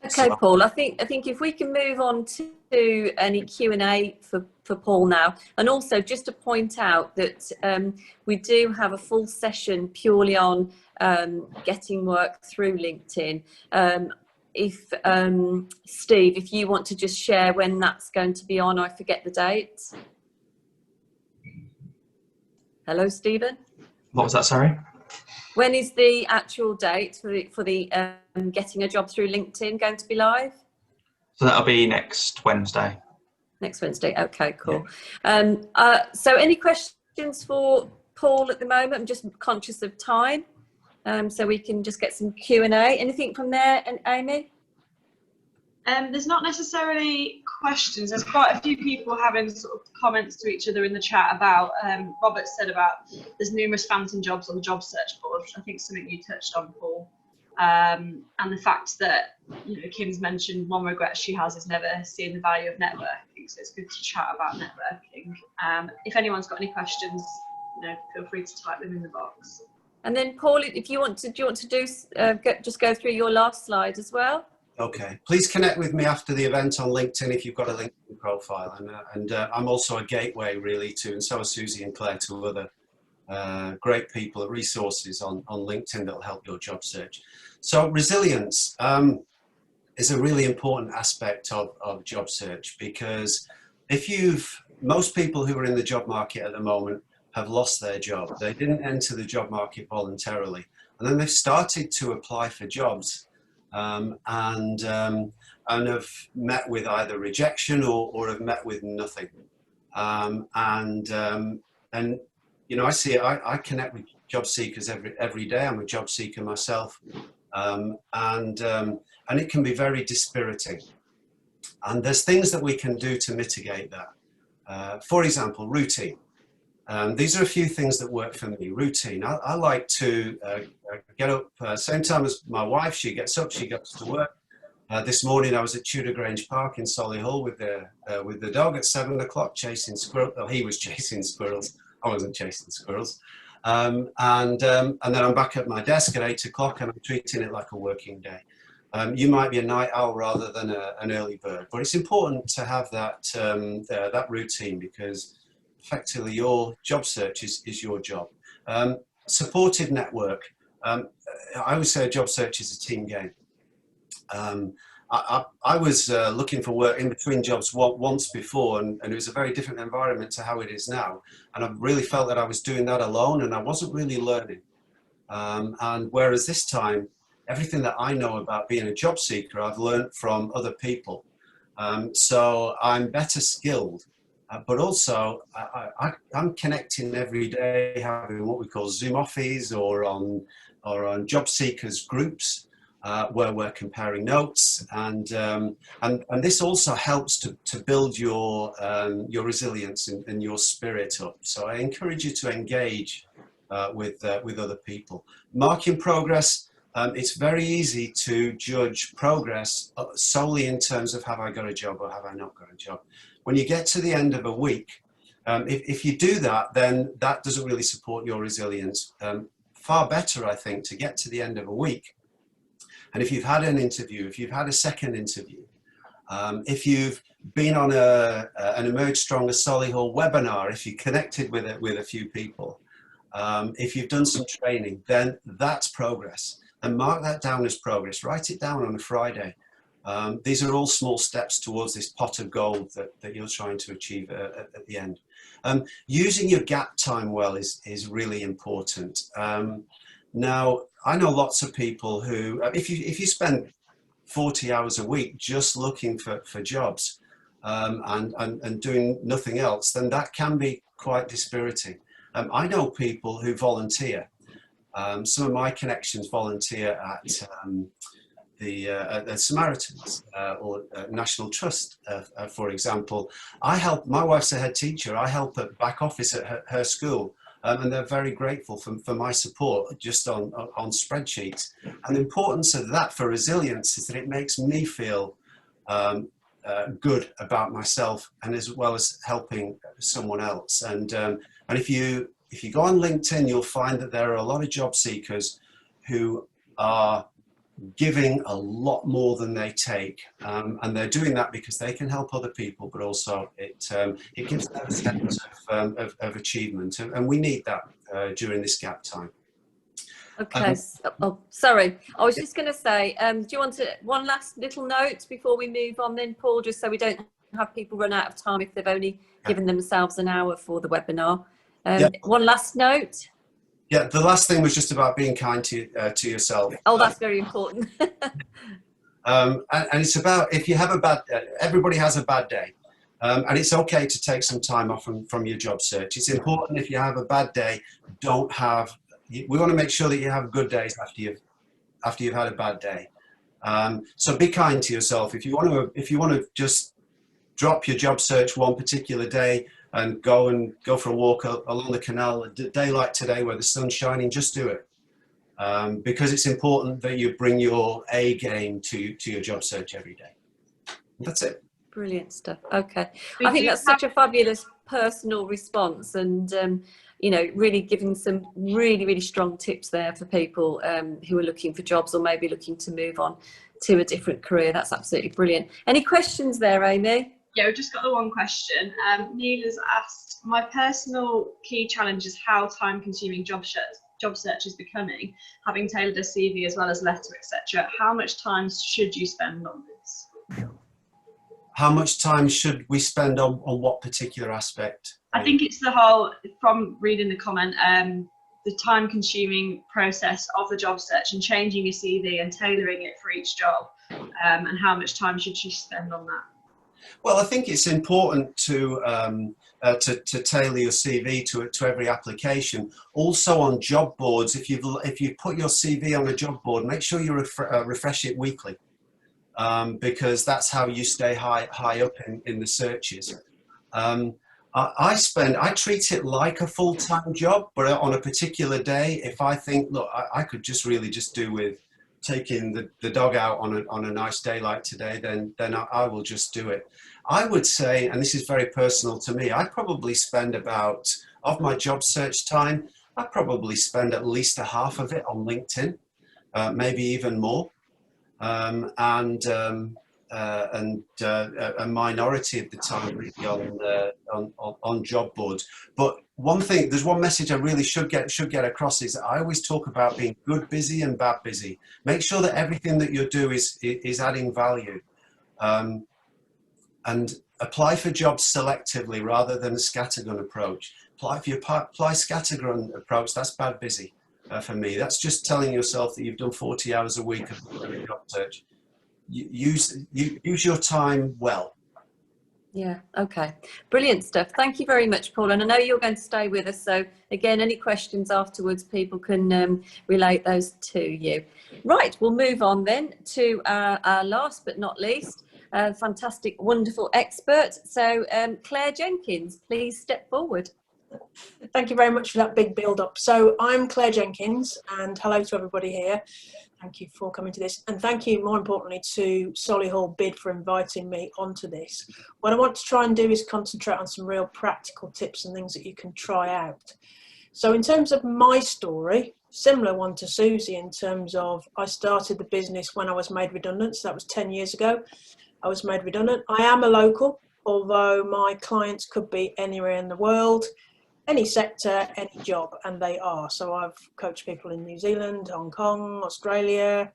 Okay, so, Paul, I think if we can move on to any Q&A for Paul now, and also just to point out that we do have a full session purely on getting work through LinkedIn. If Steve, if you want to just share when that's going to be on, I forget the date. Hello, Stephen. What was that, sorry? When is the actual date for the getting a job through LinkedIn going to be live? So that'll be next Wednesday. Next Wednesday. Okay, cool. Yeah. So any questions for Paul at the moment? I'm just conscious of time, so we can just get some Q&A. Anything from there, and Amy? There's not necessarily questions. There's quite a few people having sort of comments to each other in the chat about, Robert said about there's numerous phantom jobs on the job search board, which I think is something you touched on, Paul. And the fact that, Kim's mentioned one regret she has is never seeing the value of networking. So it's good to chat about networking. If anyone's got any questions, feel free to type them in the box. And then Paul, if you want to, do you want to just go through your last slide as well? Okay, please connect with me after the event on LinkedIn if you've got a LinkedIn profile, and I'm also a gateway really to, and so are Susie and Claire, to other great people, resources on LinkedIn that will help your job search. So resilience is a really important aspect of job search, because most people who are in the job market at the moment have lost their job. They didn't enter the job market voluntarily, and then they've started to apply for jobs. And have met with either rejection or have met with nothing. And you know, I connect with job seekers every day. I'm a job seeker myself, and it can be very dispiriting. And there's things that we can do to mitigate that. For example, routine. These are a few things that work for me. Routine. I like to get up same time as my wife. She gets up, she goes to work. This morning I was at Tudor Grange Park in Solihull with the dog at 7 o'clock chasing squirrels. Oh, he was chasing squirrels. I wasn't chasing squirrels. And then I'm back at my desk at 8 o'clock and I'm treating it like a working day. You might be a night owl rather than an early bird, but it's important to have that routine, because effectively your job search is your job. Supported network. I would say a job search is a team game. I was looking for work in between jobs once before, and it was a very different environment to how it is now. And I really felt that I was doing that alone and I wasn't really learning. And whereas this time, everything that I know about being a job seeker, I've learned from other people. So I'm better skilled, but also I'm connecting every day, having what we call Zoom offies or on job seekers groups, where we're comparing notes, and this also helps to build your resilience and your spirit up. So I encourage you to engage with other people. Marking progress. It's very easy to judge progress solely in terms of have I got a job or have I not got a job. When you get to the end of a week, if you do that, then that doesn't really support your resilience. Far better, I think, to get to the end of a week. And if you've had an interview, if you've had a second interview, if you've been on an Emerge Stronger Solihull webinar, if you connected with a few people, if you've done some training, then that's progress. And mark that down as progress. Write it down on a Friday. These are all small steps towards this pot of gold that you're trying to achieve at the end. Using your gap time well is really important. Now, I know lots of people who, if you spend 40 hours a week just looking for jobs and doing nothing else, then that can be quite dispiriting. I know people who volunteer. Some of my connections volunteer at the Samaritans or National Trust, for example. My wife's a head teacher. I help at back office at her school, and they're very grateful for my support just on spreadsheets. And the importance of that for resilience is that it makes me feel good about myself, and as well as helping someone else. And if you go on LinkedIn, you'll find that there are a lot of job seekers who are giving a lot more than they take, and they're doing that because they can help other people, but also it gives them a sense of achievement, and we need that during this gap time. Okay. Oh, sorry. I was just going to say, do you want one last little note before we move on then, Paul, just so we don't have people run out of time if they've only given themselves an hour for the webinar? One last note. Yeah, the last thing was just about being kind to yourself. Oh, that's very important. And it's about, if you have a bad, everybody has a bad day, and it's okay to take some time off from your job search. It's important, if you have a bad day, we want to make sure that you have good days after you've had a bad day. So be kind to yourself. If you want to just drop your job search one particular day and go for a walk along the canal, a day like today where the sun's shining, just do it. Because it's important that you bring your A game to your job search every day. That's it. Brilliant stuff. Okay. I think that's such a fabulous personal response, and really giving some really strong tips there for people who are looking for jobs or maybe looking to move on to a different career. That's absolutely brilliant. Any questions there, Amy? Yeah, we've just got the one question. Nila's asked, my personal key challenge is how time-consuming job search is becoming, having tailored a CV as well as letter, etc. How much time should you spend on this? How much time should we spend on what particular aspect? I think it's the whole, from reading the comment, the time-consuming process of the job search and changing your CV and tailoring it for each job. and how much time should she spend on that? Well, I think it's important to tailor your CV to every application. Also on job boards, if you put your CV on a job board, make sure you refresh it weekly, because that's how you stay high up in the searches. I treat it like a full-time job, but on a particular day, if I think, look, I could just really just do with taking the dog out on a nice day like today, then I will just do it. I would say, and this is very personal to me, I probably spend about, of my job search time, I probably spend at least a half of it on LinkedIn, maybe even more, and a minority of the time really on job boards. But one thing, there's one message I really should get across, is that I always talk about being good busy and bad busy. Make sure that everything that you do is adding value, and apply for jobs selectively rather than a scattergun approach. If you apply scattergun approach, that's bad busy for me. That's just telling yourself that you've done 40 hours a week of job search. Use your time well. Yeah, okay. Brilliant stuff. Thank you very much, Paul. And I know you're going to stay with us. So again, any questions afterwards, people can relate those to you. Right, we'll move on then to our last but not least, fantastic, wonderful expert. So Claire Jenkins, please step forward. Thank you very much for that big build-up. So I'm Claire Jenkins, and hello to everybody here. Thank you for coming to this, and thank you, more importantly, to Solihull Bid for inviting me onto this. What I want to try and do is concentrate on some real practical tips and things that you can try out. So in terms of my story, similar one to Susie, in terms of I started the business when I was made redundant, so that was 10 years ago. I was made redundant. I am a local, although my clients could be anywhere in the world, any sector, any job, and they are. So I've coached people in New Zealand, Hong Kong, Australia,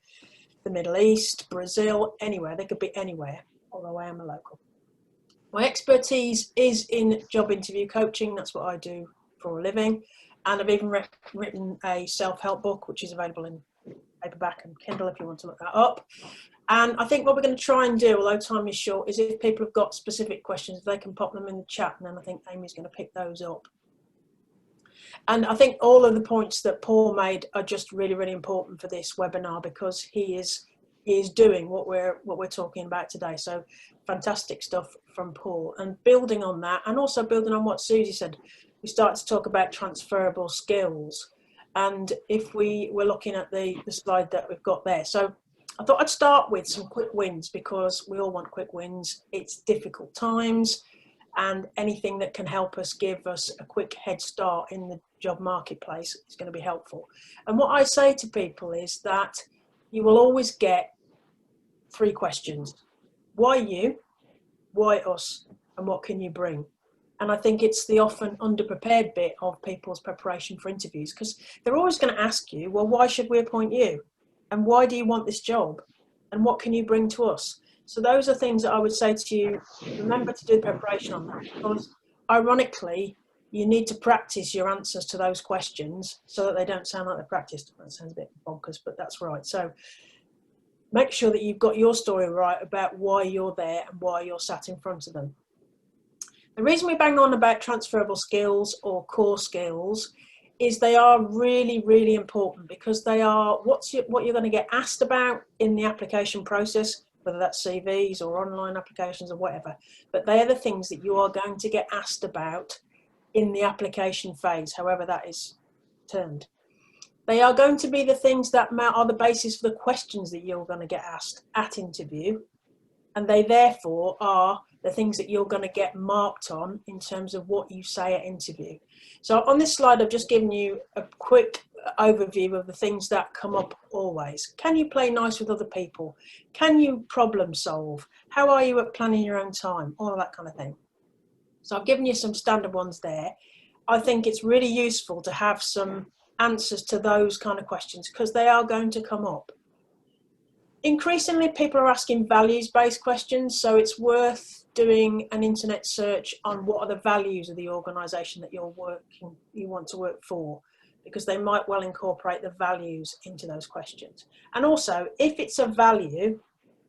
the Middle East, Brazil, anywhere. They could be anywhere, although I am a local. My expertise is in job interview coaching. That's what I do for a living. And I've even written a self-help book, which is available in paperback and Kindle if you want to look that up. And I think what we're going to try and do, although time is short, is if people have got specific questions, they can pop them in the chat, and then I think Amy's going to pick those up. And I think all of the points that Paul made are just really, really important for this webinar, because he is doing what we're talking about today. So fantastic stuff from Paul. And building on that, and also building on what Susie said, we started to talk about transferable skills. And if we were looking at the slide that we've got there. So I thought I'd start with some quick wins, because we all want quick wins. It's difficult times, and anything that can help us, give us a quick head start in the job marketplace is going to be helpful. And what I say to people is that you will always get 3 questions. Why you? Why us? And what can you bring? And I think it's the often underprepared bit of people's preparation for interviews, because they're always going to ask you, well, why should we appoint you? And why do you want this job? And what can you bring to us? So those are things that I would say to you, remember to do the preparation on that, because ironically, you need to practice your answers to those questions so that they don't sound like they're practiced. That sounds a bit bonkers, but that's right. So make sure that you've got your story right about why you're there and why you're sat in front of them. The reason we bang on about transferable skills or core skills is they are really, really important, because they are what you're going to get asked about in the application process, whether that's CVs or online applications or whatever. But they are the things that you are going to get asked about in the application phase, however that is termed. They are going to be the things that are the basis for the questions that you're going to get asked at interview. And they therefore are the things that you're going to get marked on in terms of what you say at interview. So on this slide, I've just given you a quick overview of the things that come up always. Can you play nice with other people? Can you problem solve? How are you at planning your own time? All of that kind of thing. So I've given you some standard ones there. I think it's really useful to have some answers to those kind of questions, because they are going to come up. Increasingly, people are asking values-based questions, so it's worth doing an internet search on what are the values of the organisation that you want to work for, because they might well incorporate the values into those questions. And also, if it's a value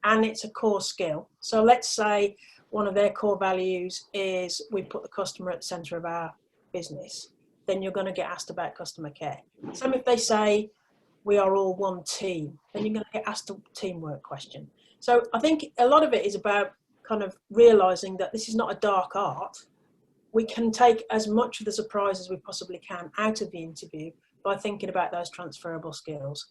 and it's a core skill. So let's say one of their core values is we put the customer at the centre of our business, then you're going to get asked about customer care. Same if they say we are all one team, then you're going to get asked a teamwork question. So I think a lot of it is about kind of realising that this is not a dark art. We can take as much of the surprise as we possibly can out of the interview by thinking about those transferable skills.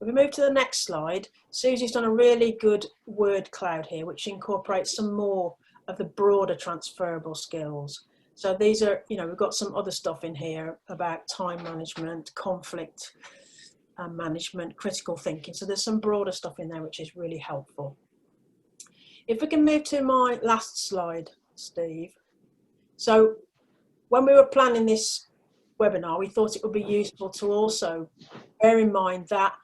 If we move to the next slide, Susie's done a really good word cloud here, which incorporates some more of the broader transferable skills. So these are, you know, we've got some other stuff in here about time management, conflict management, critical thinking. So there's some broader stuff in there, which is really helpful. If we can move to my last slide, Steve. So when we were planning this webinar, we thought it would be useful to also bear in mind that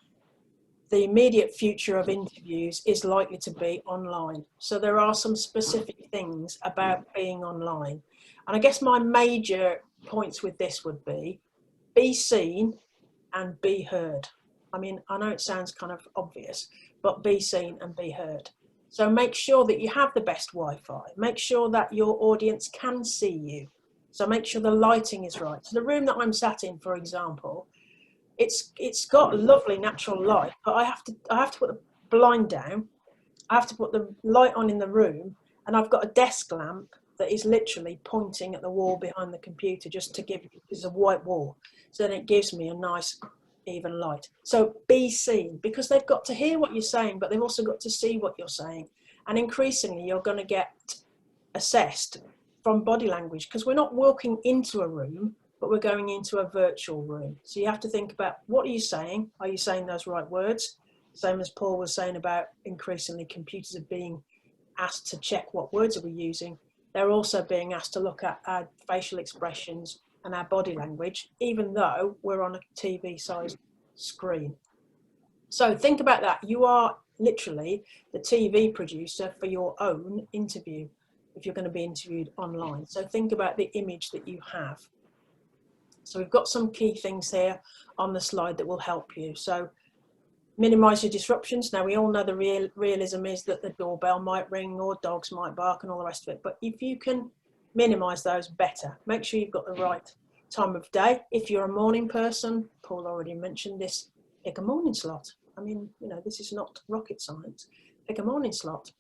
the immediate future of interviews is likely to be online. So there are some specific things about being online. And I guess my major points with this would be seen and be heard. I mean, I know it sounds kind of obvious, but be seen and be heard. So make sure that you have the best Wi-Fi. Make sure that your audience can see you. So make sure the lighting is right. So the room that I'm sat in, for example, it's got lovely natural light, but I have to put the blind down. I have to put the light on in the room, and I've got a desk lamp that is literally pointing at the wall behind the computer, just to give, it's a white wall, so then it gives me a nice even light. So be seen, because they've got to hear what you're saying, but they've also got to see what you're saying. And increasingly you're going to get assessed from body language, because we're not walking into a room, but we're going into a virtual room. So you have to think about, what are you saying? Are you saying those right words? Same as Paul was saying about increasingly computers are being asked to check what words are we using. They're also being asked to look at our facial expressions and our body language, even though we're on a TV-sized screen. So think about that. You are literally the TV producer for your own interview if you're going to be interviewed online. So think about the image that you have. So we've got some key things here on the slide that will help you. So minimize your disruptions. Now we all know the realism is that the doorbell might ring or dogs might bark and all the rest of it. But if you can minimize those, better. Make sure you've got the right time of day. If you're a morning person, Paul already mentioned this, pick a morning slot. I mean, you know, this is not rocket science. Pick a morning slot.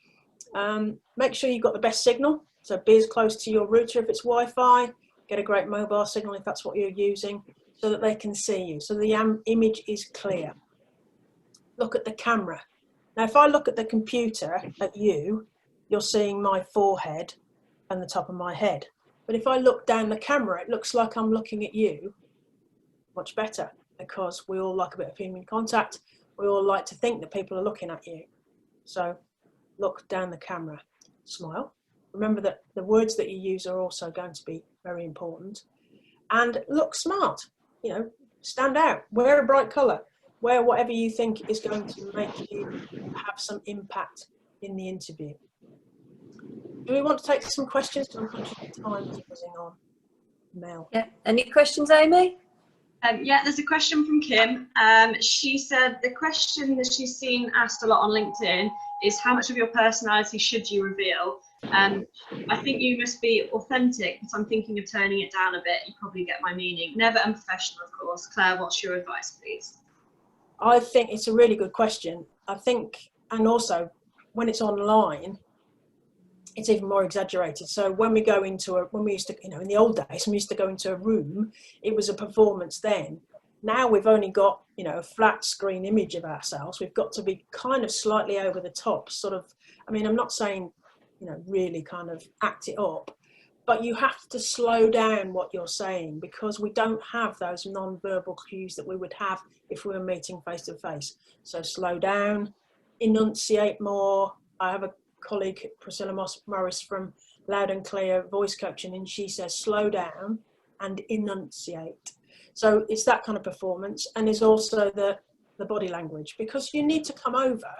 Make sure you've got the best signal. So be as close to your router if it's Wi-Fi. Get a great mobile signal if that's what you're using, so that they can see you, so the image is clear. Look at the camera. Now if I look at the computer at you, you're seeing my forehead and the top of my head. But if I look down the camera, it looks like I'm looking at you. Much better, because we all like a bit of human contact. We all like to think that people are looking at you. So look down the camera, smile. Remember that the words that you use are also going to be very important. And look smart, you know, stand out, wear a bright colour, wear whatever you think is going to make you have some impact in the interview. Do we want to take some questions? I'm conscious of time is buzzing on. Mel. Yeah. Any questions, Amy? Yeah, there's a question from Kim. She said the question that she's seen asked a lot on LinkedIn is, how much of your personality should you reveal? I think you must be authentic, but I'm thinking of turning it down a bit. You probably get my meaning. Never unprofessional, of course. Claire, what's your advice, please? I think it's a really good question. I think, and also when it's online, it's even more exaggerated. So when we go into when we used to, you know, in the old days, when we used to go into a room, it was a performance then. Now we've only got, you know, a flat screen image of ourselves. We've got to be kind of slightly over the top, sort of, I mean, I'm not saying, you know, really kind of act it up, but you have to slow down what you're saying, because we don't have those non-verbal cues that we would have if we were meeting face to face. So slow down, enunciate more. I have a colleague, Priscilla Morris from Loud and Clear Voice Coaching, and she says slow down and enunciate. So it's that kind of performance, and there's also the body language, because you need to come over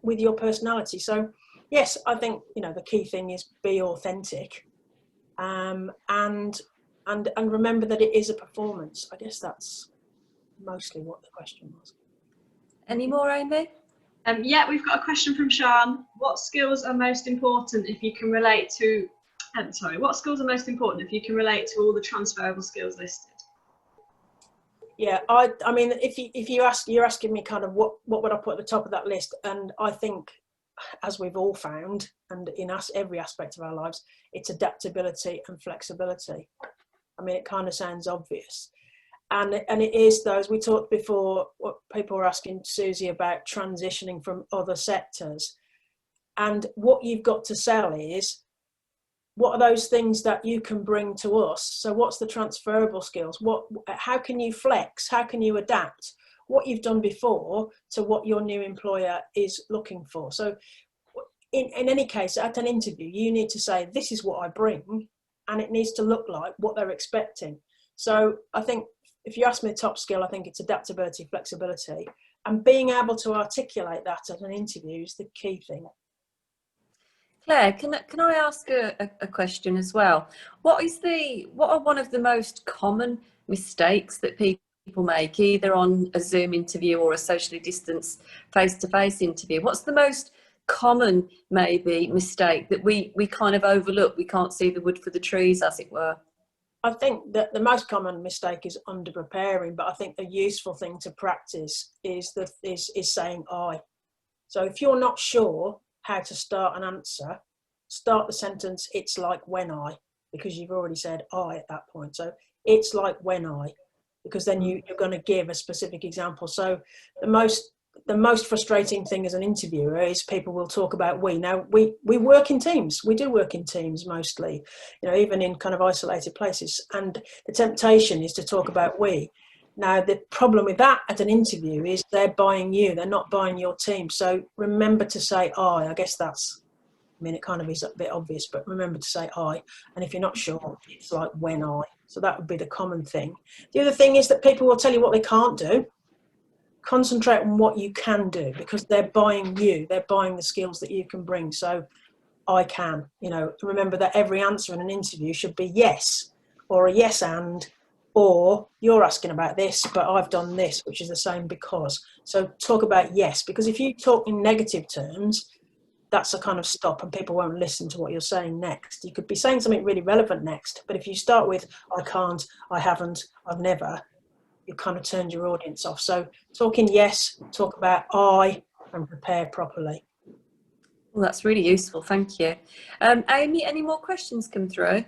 with your personality. So yes, I think, you know, the key thing is be authentic, and remember that it is a performance. I guess that's mostly what the question was. Any more, Amy? Yeah, we've got a question from Sian. What skills are most important if you can relate to? What skills are most important if you can relate to all the transferable skills listed? Yeah, I mean, if you're asking me kind of what would I put at the top of that list, and I think, as we've all found, and in every aspect of our lives, it's adaptability and flexibility. I mean, it kind of sounds obvious, and it is those. We talked before. What people were asking Susie about transitioning from other sectors, and what you've got to sell is, what are those things that you can bring to us? So what's the transferable skills? How can you flex? How can you adapt what you've done before to what your new employer is looking for? So in any case, at an interview, you need to say, this is what I bring, and it needs to look like what they're expecting. So I think if you ask me the top skill, I think it's adaptability, flexibility, and being able to articulate that at an interview is the key thing. Claire, can I ask a question as well? What are one of the most common mistakes that people make, either on a Zoom interview or a socially distanced face-to-face interview? What's the most common, maybe, mistake that we kind of overlook? We can't see the wood for the trees, as it were. I think that the most common mistake is under-preparing, but I think a useful thing to practice is saying I. So if you're not sure how to start an answer, start the sentence, it's like when I, because you've already said I at that point. So it's like when I, because then you're going to give a specific example. So the most frustrating thing as an interviewer is people will talk about we. Now we work in teams. We do work in teams mostly, even in kind of isolated places. And the temptation is to talk about we. Now, the problem with that at an interview is they're buying you, they're not buying your team. So remember to say I guess it kind of is a bit obvious, but remember to say I. And if you're not sure, it's like when I. So that would be the common thing. The other thing is that people will tell you what they can't do. Concentrate on what you can do, because they're buying you, they're buying the skills that you can bring. So I can, remember that every answer in an interview should be yes, or a yes and, or you're asking about this, but I've done this, which is the same because. So talk about yes, because if you talk in negative terms, that's a kind of stop and people won't listen to what you're saying next. You could be saying something really relevant next, but if you start with I can't, I haven't, I've never, you kind of turned your audience off. So talking yes, talk about I, and prepare properly. Well, that's really useful, thank you. Amy, any more questions come through?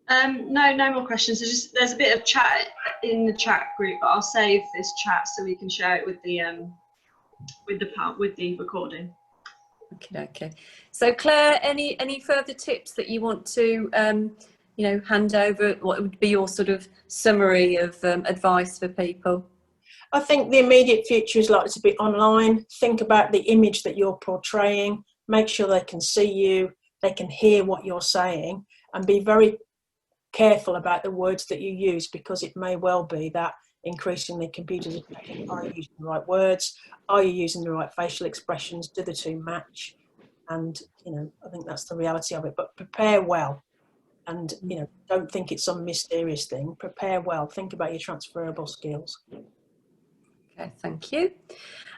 No more questions. There's a bit of chat in the chat group, but I'll save this chat so we can share it with the recording. Okay. So Claire, any further tips that you want to hand over? What would be your sort of summary of advice for people? I think the immediate future is likely to be online. Think about the image that you're portraying. Make sure they can see you, they can hear what you're saying, and be very careful about the words that you use, because it may well be that increasingly computers are checking, are you using the right words? Are you using the right facial expressions? Do the two match? And, I think that's the reality of it. But prepare well. And, don't think it's some mysterious thing. Prepare well. Think about your transferable skills. Okay, thank you.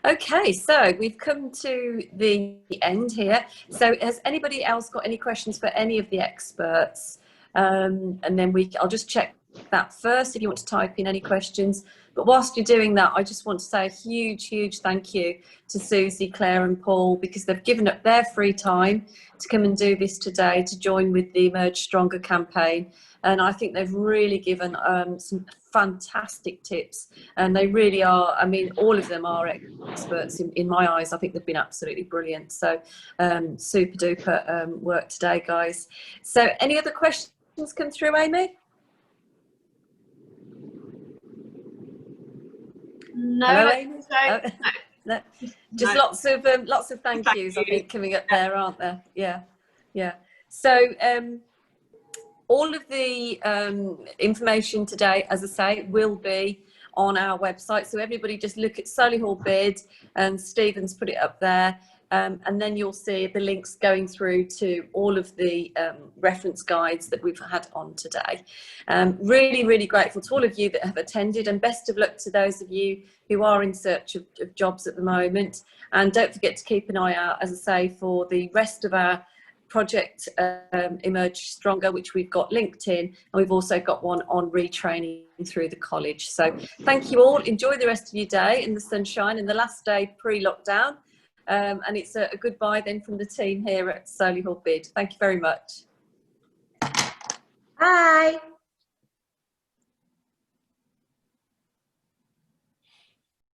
Okay, so we've come to the end here. So has anybody else got any questions for any of the experts? And then I'll just check that first if you want to type in any questions. But whilst you're doing that, I just want to say a huge thank you to Susie, Claire and Paul, because they've given up their free time to come and do this today, to join with the Emerge Stronger campaign. And I think they've really given some fantastic tips, and they really are, all of them are experts in my eyes. I think they've been absolutely brilliant. So super duper work today, guys. So any other questions come through, Amy? No. Hello, Amy? No. No. Just No. lots of thank yous, I think, coming up there, aren't there? Yeah. So all of the information today, as I say, will be on our website. So everybody just look at Solihull bid, and Stephen's put it up there. and then you'll see the links going through to all of the reference guides that we've had on today. Really, really grateful to all of you that have attended, and best of luck to those of you who are in search of jobs at the moment. And don't forget to keep an eye out, as I say, for the rest of our project Emerge Stronger, which we've got linked in, and we've also got one on retraining through the college. So thank you all. Enjoy the rest of your day in the sunshine, and the last day pre-lockdown. And it's a goodbye then from the team here at Solihull Bid. Thank you very much. Bye.